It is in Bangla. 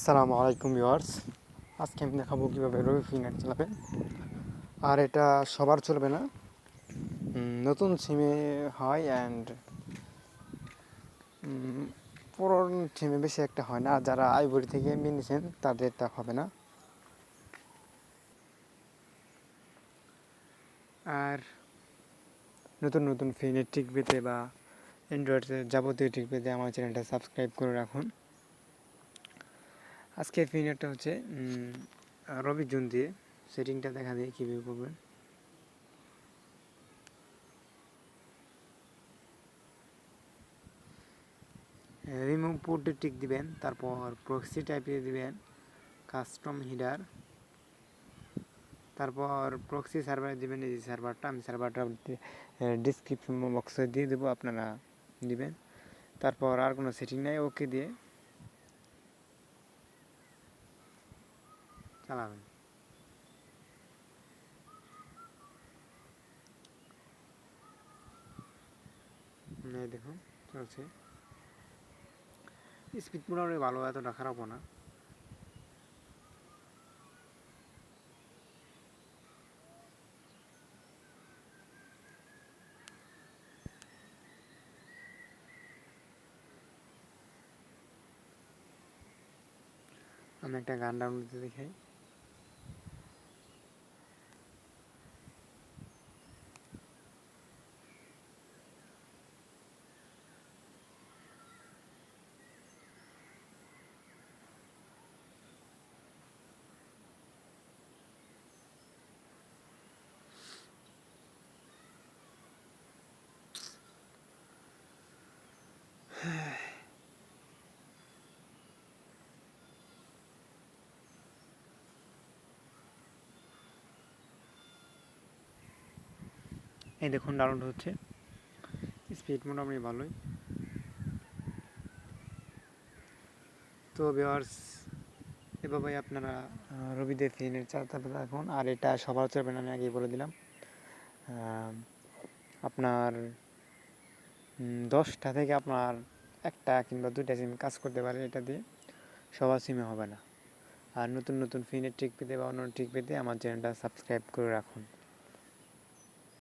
আসসালামু আলাইকুম ভিউয়ার্স। আজকে আমি দেখাবো কীভাবে রবি ফ্রি নেট চালাবেন। আর এটা সবার চলবে না, নতুন সিমে হয় অ্যান্ড পুরনো সিমে বেশি একটা হয় না। আর যারা আইভরি থেকে এমবি নিয়েছেন তাদের তা হবে না। আর নতুন নতুন ফ্রি নেট ট্রিক পেতে বা অ্যান্ড্রয়েডের যাবতীয় ট্রিক পেতে আমার চ্যানেলটা সাবস্ক্রাইব করে রাখুন। আজকে ফ্রি নেটটা হচ্ছে রবি জুন দিয়ে সেটিংটা দেখা দিয়ে কীভাবে করবেন। রিমুভ পোর্টে টিক দিবেন, তারপর প্রক্সি টাইপে দিবেন কাস্টম হিডার, তারপর প্রক্সি সার্ভারে দিবেন এই সার্ভারটা, আমি সার্ভারটা ডিসক্রিপশন বক্সে দিয়ে দেবো, আপনারা দিবেন। তারপর আর কোনো সেটিং নাই, ওকে দিয়ে চালাবেন। দেখুন চলছে, স্পিড মোটামুটি ভালো, এতটা খারাপও না। আমি একটা গান ডাউনলোড দিতে দেখাই। এই দেখুন ডাউনলোড হচ্ছে, স্পিড মোটামুটি ভালোই। তো ভিউয়ার্স, এভাবেই আপনারা রবিতে ফ্রি নেট চালাতে থাকুন। আর এটা সবার চলবে না, আমি আগেই বলে দিলাম। আপনার 10টা থেকে আপনার একটা কিংবা 2টা সিম কাজ করতে পারে, এটা দিয়ে সবার সিমে হবে না। আর নতুন নতুন ফ্রি নেট ট্রিক পেতে বা অন্য ট্রিক পেতে আমার চ্যানেলটা সাবস্ক্রাইব করে রাখুন।